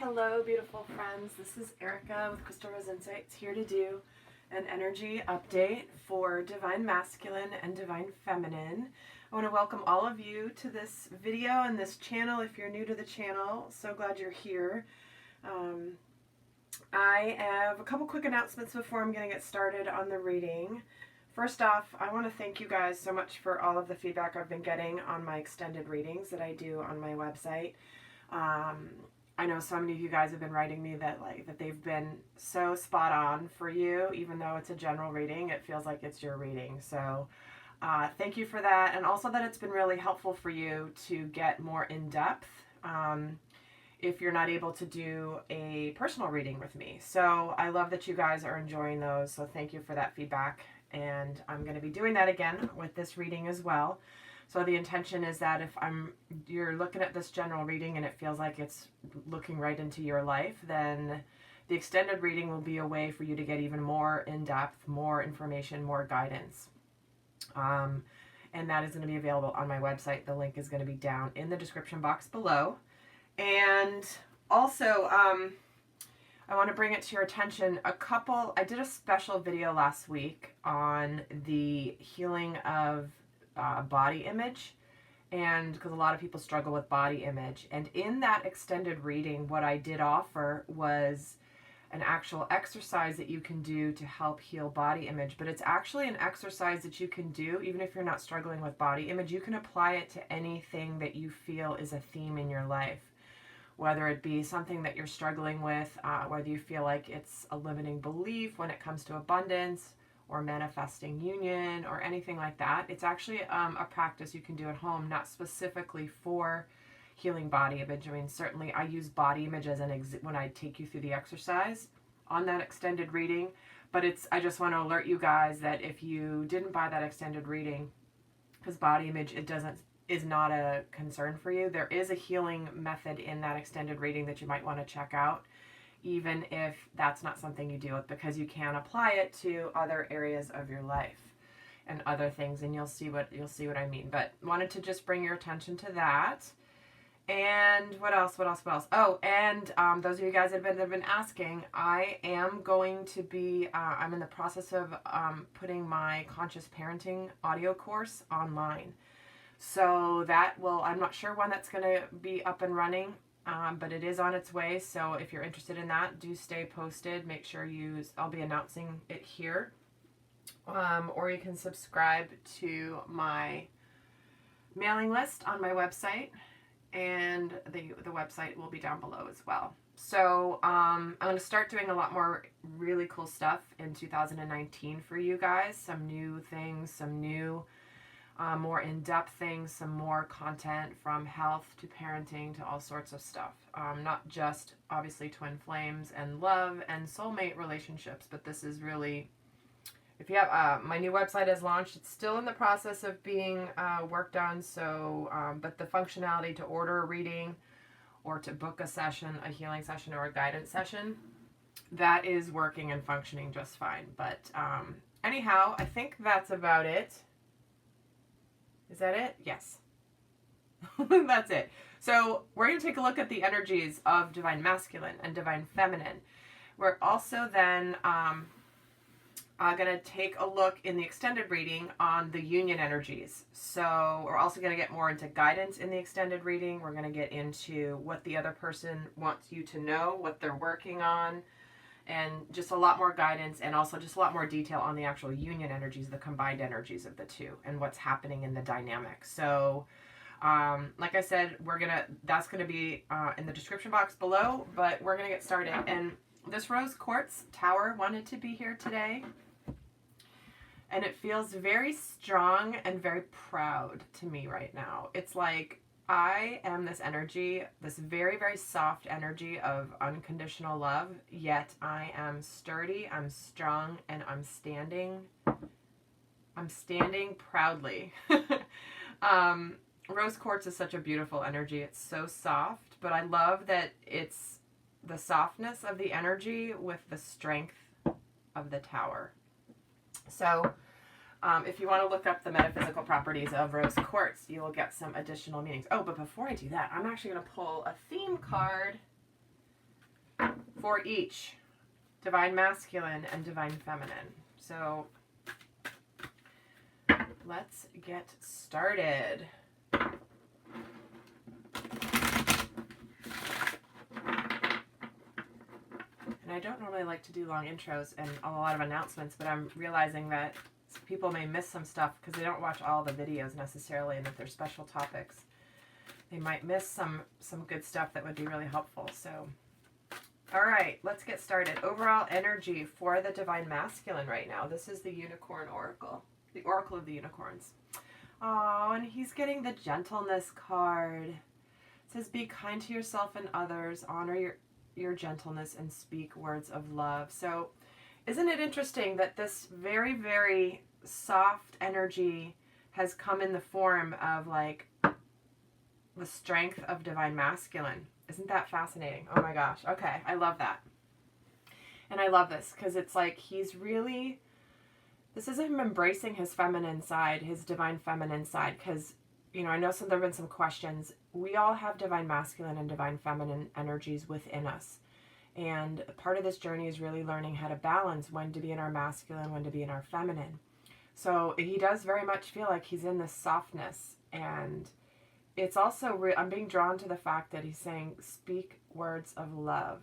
Hello, beautiful friends. This is Erica with Crystal Rose Insights, here to do an energy update for Divine Masculine and Divine Feminine. I want to welcome all of you to this video and this channel. If you're new to the channel, so glad you're here. I have a couple quick announcements before I'm going to get started on the reading. First off, I want to thank you guys so much for all of the feedback I've been getting on my extended readings that I do on my website. I know so many of you guys have been writing me that they've been so spot on for you. Even though it's a general reading, it feels like it's your reading. So thank you for that, and also that it's been really helpful for you to get more in depth if you're not able to do a personal reading with me. So I love that you guys are enjoying those. So thank you for that feedback, and I'm going to be doing that again with this reading as well. So the intention is that if you're looking at this general reading and it feels like it's looking right into your life, then the extended reading will be a way for you to get even more in-depth, more information, more guidance. And that is going to be available on my website. The link is going to be down in the description box below. And also, I want to bring it to your attention, I did a special video last week on the healing of body image, and because a lot of people struggle with body image, and in that extended reading what I did offer was an actual exercise that you can do to help heal body image. But it's actually an exercise that you can do even if you're not struggling with body image. You can apply it to anything that you feel is a theme in your life, whether it be something that you're struggling with, whether you feel like it's a limiting belief when it comes to abundance or manifesting union or anything like that. It's actually a practice you can do at home, not specifically for healing body image. I mean, certainly I use body image as when I take you through the exercise on that extended reading, but I just want to alert you guys that if you didn't buy that extended reading, because body image is not a concern for you, there is a healing method in that extended reading that you might want to check out, even if that's not something you deal with, because you can apply it to other areas of your life and other things, and you'll see what I mean. But wanted to just bring your attention to that. And what else? Oh, and those of you guys that have been asking, I am going to be, I'm in the process of putting my conscious parenting audio course online. So I'm not sure when that's going to be up and running. But it is on its way, so if you're interested in that, do stay posted. Make sure I'll be announcing it here. Or you can subscribe to my mailing list on my website, and the website will be down below as well. So I'm going to start doing a lot more really cool stuff in 2019 for you guys. Some new things, some new more in-depth things, some more content from health to parenting to all sorts of stuff. Not just obviously twin flames and love and soulmate relationships, but this is really, if you have, my new website has launched. It's still in the process of being worked on, so, but the functionality to order a reading or to book a session, a healing session or a guidance session, that is working and functioning just fine. But anyhow, I think that's about it. Is that it? Yes. That's it. So we're going to take a look at the energies of Divine Masculine and Divine Feminine. We're also then going to take a look in the extended reading on the union energies. So we're also going to get more into guidance in the extended reading. We're going to get into what the other person wants you to know, what they're working on, and just a lot more guidance, and also just a lot more detail on the actual union energies, the combined energies of the two, and what's happening in the dynamic. So, like I said, that's gonna be in the description box below, but we're gonna get started. And this rose quartz tower wanted to be here today, and it feels very strong and very proud to me right now. It's like I am this energy, this very, very soft energy of unconditional love, yet I am sturdy, I'm strong, and I'm standing proudly. Rose quartz is such a beautiful energy. It's so soft, but I love that it's the softness of the energy with the strength of the tower. So if you want to look up the metaphysical properties of rose quartz, you will get some additional meanings. Oh, but before I do that, I'm actually going to pull a theme card for each divine masculine and divine feminine. So let's get started. And I don't normally like to do long intros and a lot of announcements, but I'm realizing that people may miss some stuff because they don't watch all the videos necessarily, and if they're special topics, they might miss some good stuff that would be really helpful. So, all right, let's get started. Overall energy for the divine masculine right now. This is the Unicorn Oracle, the Oracle of the Unicorns. Oh, and he's getting the gentleness card. It says, be kind to yourself and others, honor your gentleness, and speak words of love. So isn't it interesting that this very, very soft energy has come in the form of like the strength of divine masculine? Isn't that fascinating? Oh my gosh. Okay. I love that. And I love this because it's like he's really, this is him embracing his feminine side, his divine feminine side. Because, you know, I know there have been some questions. We all have divine masculine and divine feminine energies within us. And part of this journey is really learning how to balance when to be in our masculine, when to be in our feminine. So he does very much feel like he's in this softness. And it's also, I'm being drawn to the fact that he's saying, speak words of love.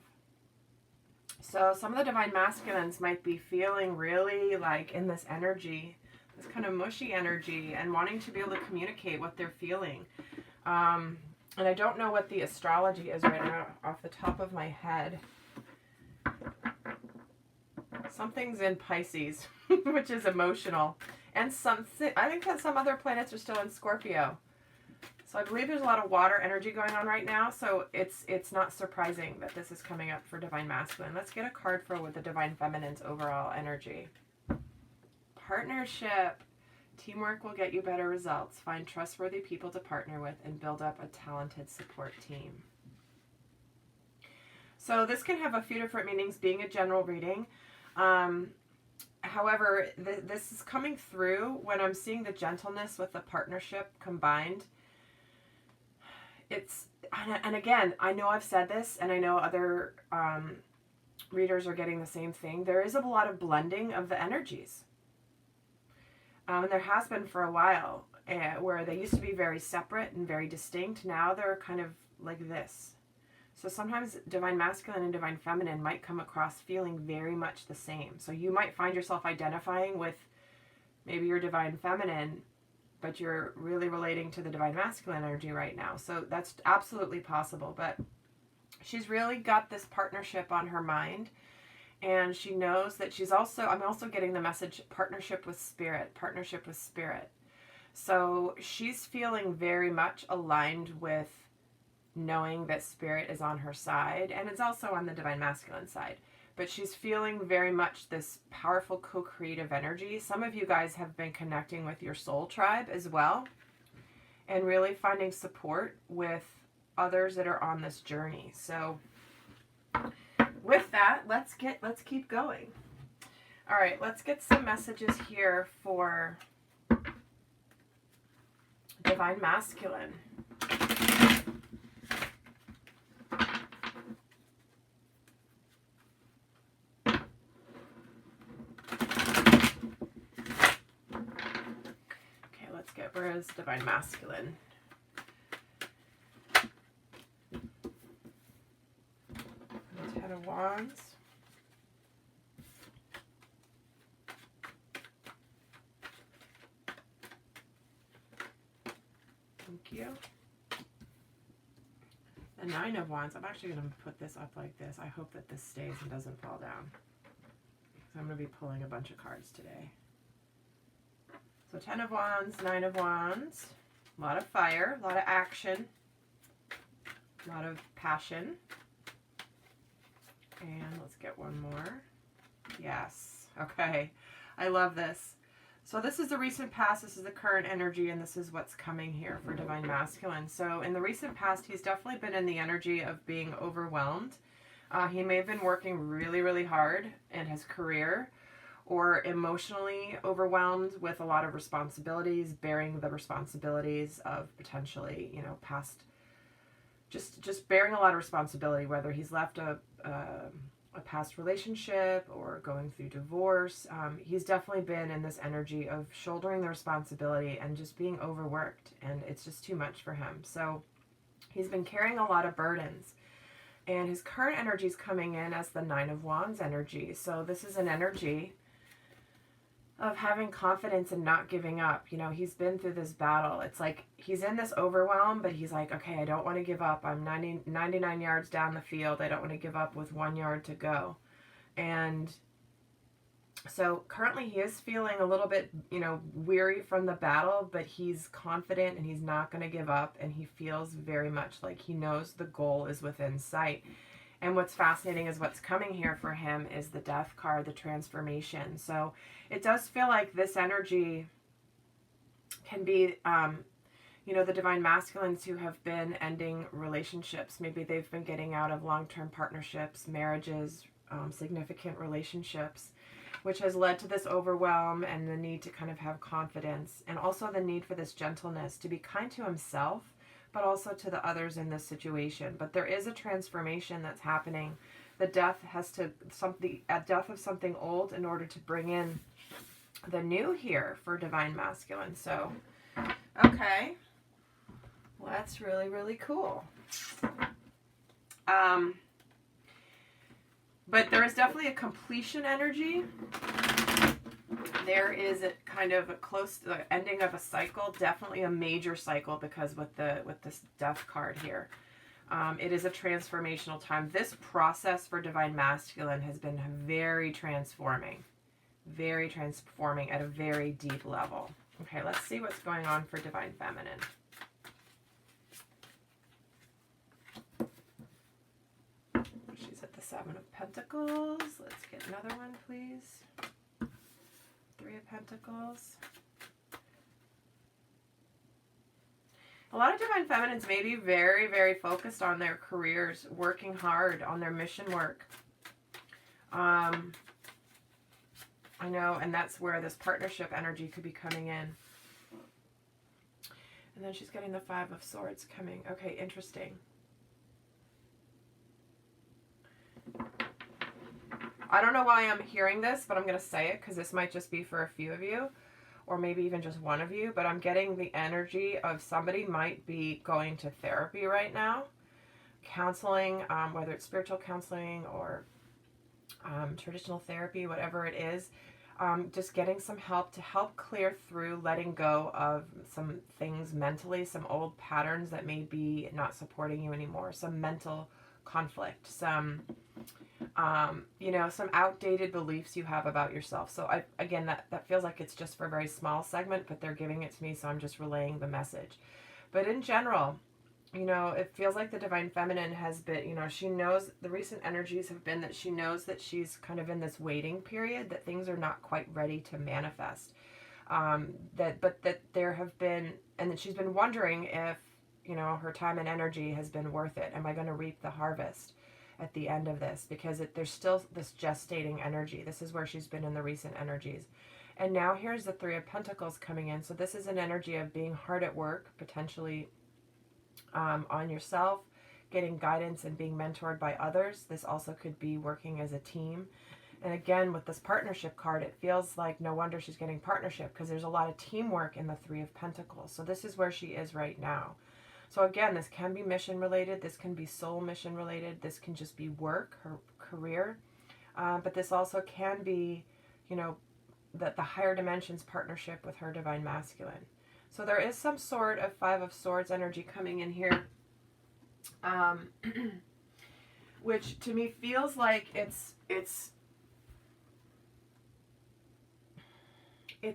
So some of the divine masculines might be feeling really like in this energy, this kind of mushy energy, and wanting to be able to communicate what they're feeling. And I don't know what the astrology is right now off the top of my head. Something's in Pisces, which is emotional. And I think that some other planets are still in Scorpio. So I believe there's a lot of water energy going on right now. So it's not surprising that this is coming up for divine masculine. Let's get a card for with the divine feminine's overall energy. Partnership. Teamwork will get you better results. Find trustworthy people to partner with and build up a talented support team. So this can have a few different meanings, being a general reading. However, this is coming through when I'm seeing the gentleness with the partnership combined. And again, I know I've said this, and I know other readers are getting the same thing. There is a lot of blending of the energies. And there has been for a while, where they used to be very separate and very distinct. Now they're kind of like this. So sometimes divine masculine and divine feminine might come across feeling very much the same. So you might find yourself identifying with maybe your divine feminine, but you're really relating to the divine masculine energy right now. So that's absolutely possible. But she's really got this partnership on her mind. And she knows that I'm also getting the message, partnership with spirit. So she's feeling very much aligned with knowing that spirit is on her side. And it's also on the divine masculine side. But she's feeling very much this powerful co-creative energy. Some of you guys have been connecting with your soul tribe as well. And really finding support with others that are on this journey. So with that, let's keep going. All right, let's get some messages here for divine masculine. Okay, let's get where is divine masculine. Ten of Wands. Thank you. The Nine of Wands. I'm actually going to put this up like this. I hope that this stays and doesn't fall down. So I'm going to be pulling a bunch of cards today. So 10 of Wands, 9 of Wands. A lot of fire, a lot of action, a lot of passion. And let's get one more. Yes. Okay. I love this. So this is the recent past, this is the current energy, and this is what's coming here for divine masculine. So in the recent past, he's definitely been in the energy of being overwhelmed. He may have been working really, really hard in his career, or emotionally overwhelmed with a lot of responsibilities, bearing the responsibilities of potentially, past just bearing a lot of responsibility, whether he's left a past relationship or going through divorce. He's definitely been in this energy of shouldering the responsibility and just being overworked, and it's just too much for him. So he's been carrying a lot of burdens, and his current energy is coming in as the Nine of Wands energy. So this is an energy of having confidence and not giving up. You know, he's been through this battle. It's like he's in this overwhelm, but he's like, okay, I don't want to give up. I'm 99 yards down the field. I don't want to give up with 1 yard to go. And so currently he is feeling a little bit, you know, weary from the battle, but he's confident and he's not going to give up. And he feels very much like he knows the goal is within sight. And what's fascinating is what's coming here for him is the Death card, the transformation. So it does feel like this energy can be, you know, the divine masculines who have been ending relationships. Maybe they've been getting out of long-term partnerships, marriages, significant relationships, which has led to this overwhelm and the need to kind of have confidence, and also the need for this gentleness, to be kind to himself, but also to the others in this situation. But there is a transformation that's happening. The death has to, a death of something old in order to bring in the new here for divine masculine. So, okay. Well, that's really, really cool. But there is definitely a completion energy. There is a kind of a close to the ending of a cycle, definitely a major cycle, because with this Death card here, it is a transformational time. This process for divine masculine has been very transforming at a very deep level. Okay, let's see what's going on for divine feminine. She's at the Seven of Pentacles. Let's get another one, please. Three of Pentacles. A lot of divine feminines may be very, very focused on their careers, working hard on their mission work. I know, and that's where this partnership energy could be coming in. And then she's getting the Five of Swords coming. Okay, interesting. I don't know why I'm hearing this, but I'm going to say it because this might just be for a few of you, or maybe even just one of you, but I'm getting the energy of somebody might be going to therapy right now, counseling, whether it's spiritual counseling or traditional therapy, whatever it is, just getting some help to help clear through letting go of some things mentally, some old patterns that may be not supporting you anymore, some mental conflict, some you know, some outdated beliefs you have about yourself. So again, that feels like it's just for a very small segment, but they're giving it to me, so I'm just relaying the message. But in general, you know, it feels like the divine feminine has been, you know, she knows, the recent energies have been that she knows that she's kind of in this waiting period, that things are not quite ready to manifest. But that there have been, and that she's been wondering if, you know, her time and energy has been worth it. Am I going to reap the harvest at the end of this? Because there's still this gestating energy. This is where she's been in the recent energies. And now here's the Three of Pentacles coming in. So this is an energy of being hard at work, potentially on yourself, getting guidance and being mentored by others. This also could be working as a team. And again, with this partnership card, it feels like no wonder she's getting partnership, because there's a lot of teamwork in the Three of Pentacles. So this is where she is right now. So again, this can be mission related. This can be soul mission related. This can just be work, her career. But this also can be, you know, the higher dimensions partnership with her divine masculine. So there is some sort of Five of Swords energy coming in here, which to me feels like it's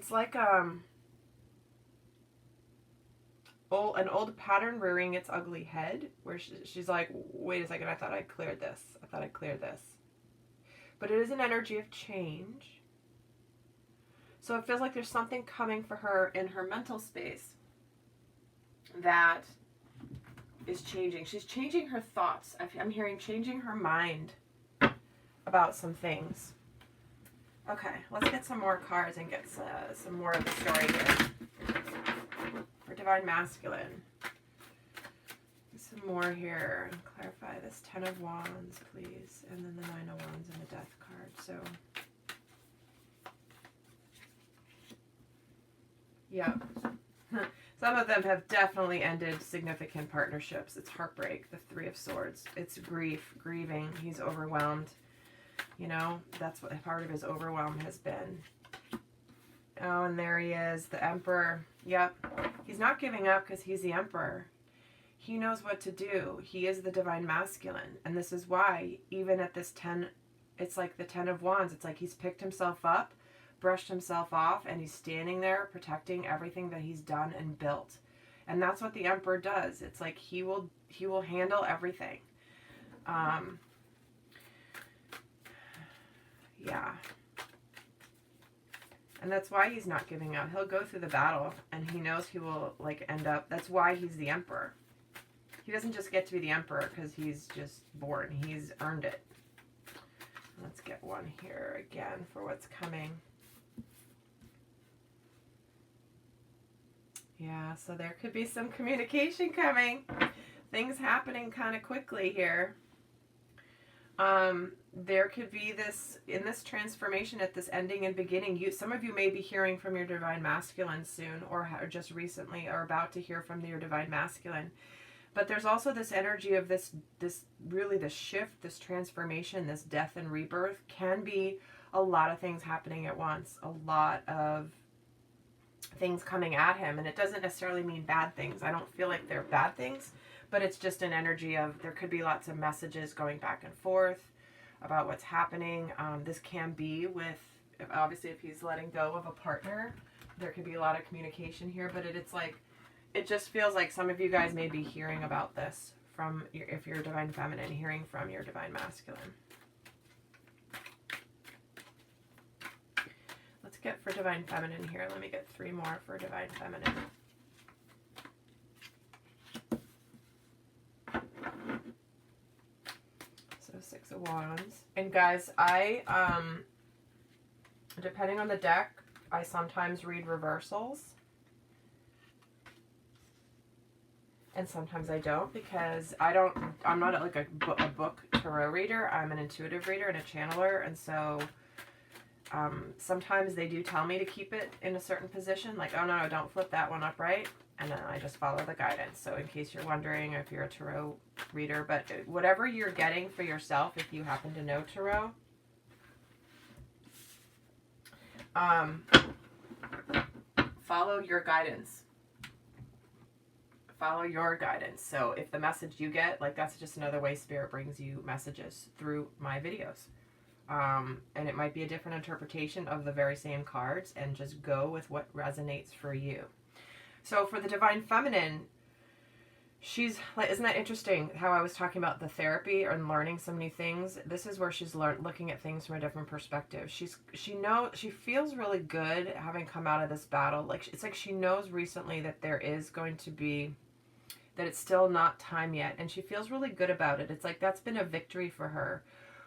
like an old pattern rearing its ugly head, where she's like, wait a second, I thought I cleared this. But it is an energy of change. So it feels like there's something coming for her in her mental space that is changing. She's changing her thoughts. I'm hearing changing her mind about some things. Okay, let's get some more cards and get some more of the story here. For divine masculine. So some more here and clarify this 10 of Wands, please. And then the 9 of Wands and the Death card. So, yeah. Some of them have definitely ended significant partnerships. It's heartbreak, the 3 of Swords. It's grief, grieving. He's overwhelmed. You know, that's what part of his overwhelm has been. Oh, and there he is, the Emperor. Yep. He's not giving up because he's the Emperor. He knows what to do. He is the Divine Masculine. And this is why, even at this 10, it's like the 10 of Wands. It's like he's picked himself up, brushed himself off, and he's standing there protecting everything that he's done and built. And that's what the Emperor does. It's like he will handle everything. Yeah. And that's why he's not giving up. He'll go through the battle, and he knows he will, like, end up... That's why he's the Emperor. He doesn't just get to be the Emperor because he's just born. He's earned it. Let's get one here again for what's coming. Yeah, so there could be some communication coming. Things happening kind of quickly here. There could be this, in this transformation at this ending and beginning, some of you may be hearing from your Divine Masculine soon, or just recently, or about to hear from your Divine Masculine. But there's also this energy of this shift, this transformation, this death and rebirth can be a lot of things happening at once, a lot of things coming at him. And it doesn't necessarily mean bad things. I don't feel like they're bad things, but it's just an energy of, there could be lots of messages going back and forth about what's happening. This can be with, obviously if he's letting go of a partner, there could be a lot of communication here, but it's like, it just feels like some of you guys may be hearing about this from, if you're Divine Feminine, hearing from your Divine Masculine. Let's get for Divine Feminine here. Let me get 3 more for Divine Feminine. So 6 of Wands. And guys, I, depending on the deck, I sometimes read reversals. And sometimes I don't, because I'm not like a book tarot reader. I'm an intuitive reader and a channeler. And so sometimes they do tell me to keep it in a certain position. Like, oh no, don't flip that one upright. And then I just follow the guidance. So in case you're wondering if you're a tarot reader, but whatever you're getting for yourself, if you happen to know tarot, follow your guidance. Follow your guidance. So if the message you get, like, that's just another way Spirit brings you messages through my videos. And it might be a different interpretation of the very same cards, and just go with what resonates for you. So for the Divine Feminine, she's like, isn't that interesting how I was talking about the therapy and learning some new things? This is where she's looking at things from a different perspective. She feels really good having come out of this battle. Like, it's like she knows recently that there is going to be, that it's still not time yet, and she feels really good about it. It's like that's been a victory for her.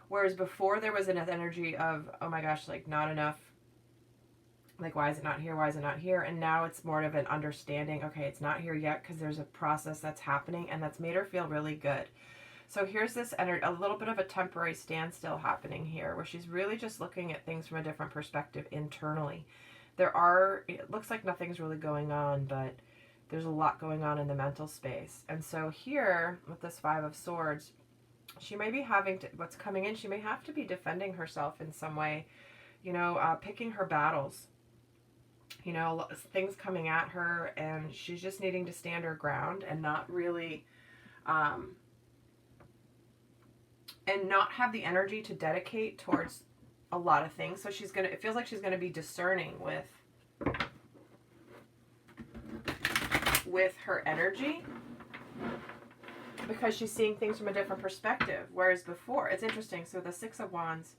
Whereas before there was an energy of, oh my gosh, like, not enough. Like, why is it not here? Why is it not here? And now it's more of an understanding, okay, it's not here yet because there's a process that's happening, and that's made her feel really good. So here's this energy, a little bit of a temporary standstill happening here, where she's really just looking at things from a different perspective internally. It looks like nothing's really going on, but there's a lot going on in the mental space. And so here, with this 5 of Swords, she may be having to, what's coming in, she may have to be defending herself in some way, you know, picking her battles. You know, things coming at her, and she's just needing to stand her ground and not really, and not have the energy to dedicate towards a lot of things. So it feels like she's gonna be discerning with her energy, because she's seeing things from a different perspective. Whereas before, it's interesting. So the 6 of Wands,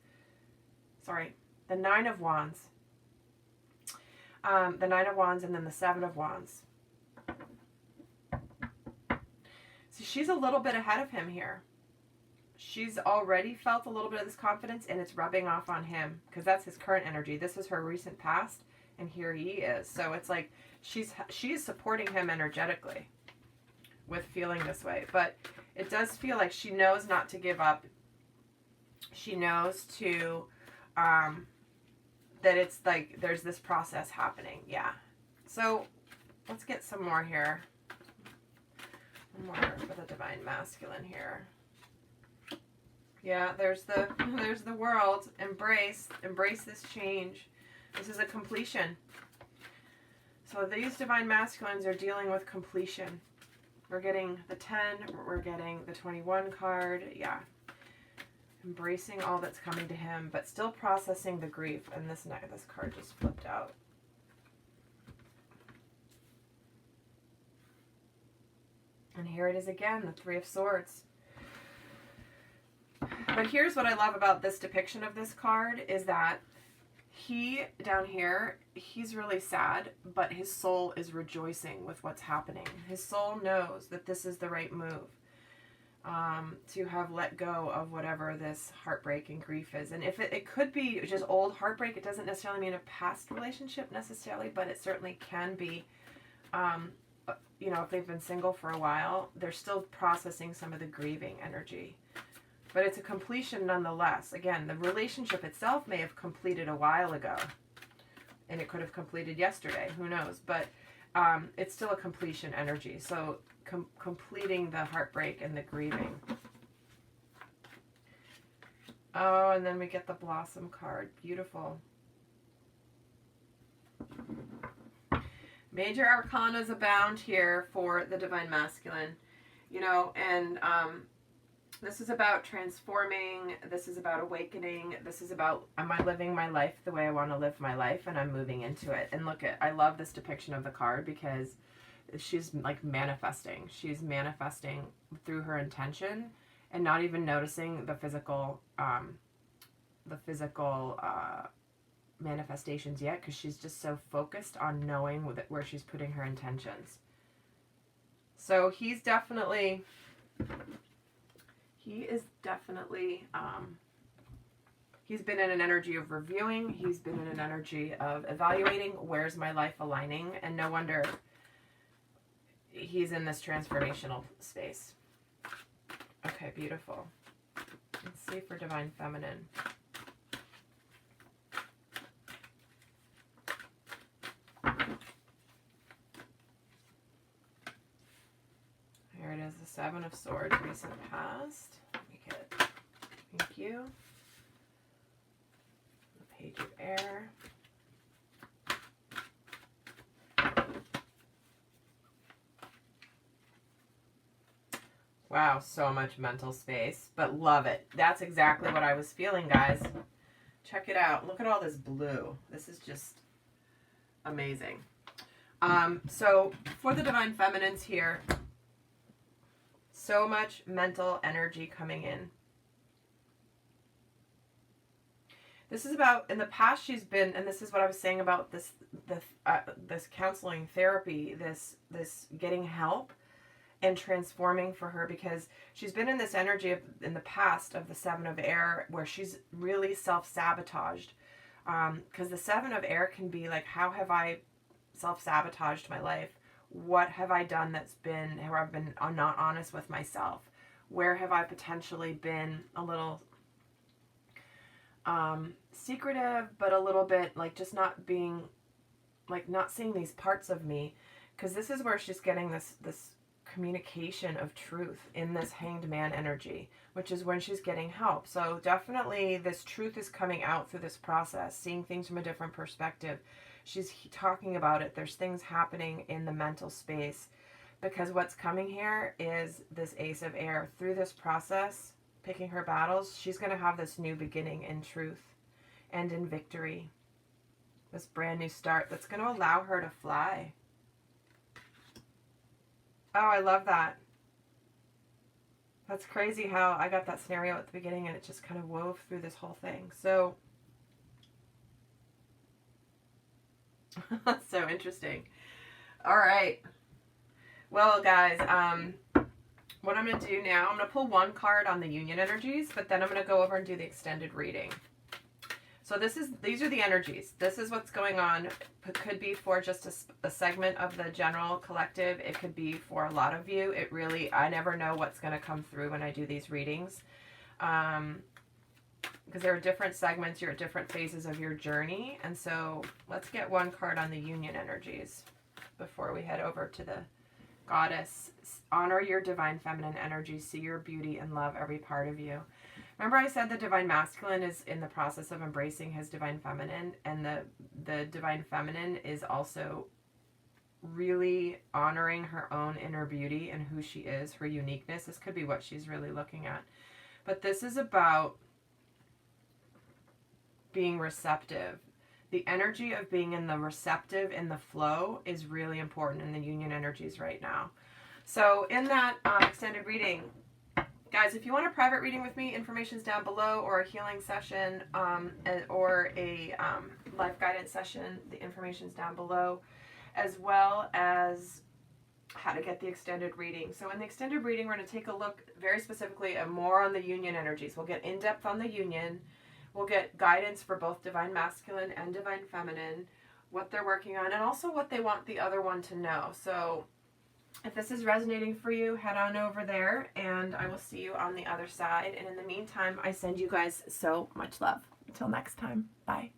the 9 of Wands. The 9 of Wands, and then the 7 of Wands. So she's a little bit ahead of him here. She's already felt a little bit of this confidence, and it's rubbing off on him, because that's his current energy. This is her recent past, and here he is. So it's like she is supporting him energetically, with feeling this way, but it does feel like she knows not to give up. She knows to, that it's like there's this process happening. Yeah. So let's get some more here. One more for the Divine Masculine here. Yeah, there's the world. Embrace this change. This is a completion. So these Divine Masculines are dealing with completion. We're getting the 10, we're getting the 21 card. Yeah. Embracing all that's coming to him, but still processing the grief. And this card just flipped out. And here it is again, the Three of Swords. But here's what I love about this depiction of this card is that he, down here, he's really sad, but his soul is rejoicing with what's happening. His soul knows that this is the right move. To have let go of whatever this heartbreak and grief is. And if it could be just old heartbreak, it doesn't necessarily mean a past relationship necessarily, but it certainly can be, you know, if they've been single for a while, they're still processing some of the grieving energy. But it's a completion nonetheless. Again, the relationship itself may have completed a while ago, and it could have completed yesterday, who knows, but it's still a completion energy. So completing the heartbreak and the grieving. Oh, and then we get the Blossom card. Beautiful. Major arcanas abound here for the Divine Masculine. You know, and this is about transforming. This is about awakening. This is about, am I living my life the way I want to live my life? And I'm moving into it. And look I love this depiction of the card because she's like manifesting. She's manifesting through her intention and not even noticing the physical manifestations yet, because she's just so focused on knowing where she's putting her intentions. So he is definitely he's been in an energy of reviewing. He's been in an energy of evaluating, where's my life aligning, and no wonder he's in this transformational space. Okay, beautiful. Let's see for Divine Feminine. Here it is, the Seven of Swords, recent past. Let me get it. Thank you. The Page of Air. Wow, so much mental space, but love it. That's exactly what I was feeling, guys. Check it out. Look at all this blue. This is just amazing. So for the Divine Feminines here, so much mental energy coming in. This is about, in the past she's been, and this is what I was saying about this counseling therapy, this getting help and transforming for her, because she's been in this energy in the past of the Seven of Air where she's really self-sabotaged. Because the Seven of Air can be like, how have I self-sabotaged my life? What have I done that's been, where I've been not honest with myself? Where have I potentially been a little secretive, but a little bit like just not being, like not seeing these parts of me? Because this is where she's getting this communication of truth in this Hanged Man energy, which is when she's getting help. So definitely this truth is coming out through this process, seeing things from a different perspective. She's talking about it. There's things happening in the mental space, because what's coming here is this Ace of Air. Through this process, picking her battles, she's going to have this new beginning in truth and in victory. This brand new start that's going to allow her to fly. Oh, I love that. That's crazy how I got that scenario at the beginning and it just kind of wove through this whole thing. So, that's so interesting. All right. Well, guys, what I'm going to do now, I'm going to pull one card on the union energies, but then I'm going to go over and do the extended reading. So these are the energies. This is what's going on. It could be for just a segment of the general collective. It could be for a lot of you. I never know what's going to come through when I do these readings. Because there are different segments, you're at different phases of your journey. And so let's get one card on the union energies before we head over to the Goddess. Honor your divine feminine energy. See your beauty and love every part of you. Remember I said the divine masculine is in the process of embracing his divine feminine, and the divine feminine is also really honoring her own inner beauty and who she is, her uniqueness. This could be what she's really looking at. But this is about being receptive. The energy of being in the receptive, in the flow, is really important in the union energies right now. So in that extended reading, guys, if you want a private reading with me, information's down below, or a healing session, or a life guidance session, the information's down below, as well as how to get the extended reading. So in the extended reading, we're going to take a look very specifically at more on the union energies. We'll get in depth on the union. We'll get guidance for both divine masculine and divine feminine, what they're working on, and also what they want the other one to know. So if this is resonating for you, head on over there, and I will see you on the other side. And in the meantime, I send you guys so much love. Until next time, bye.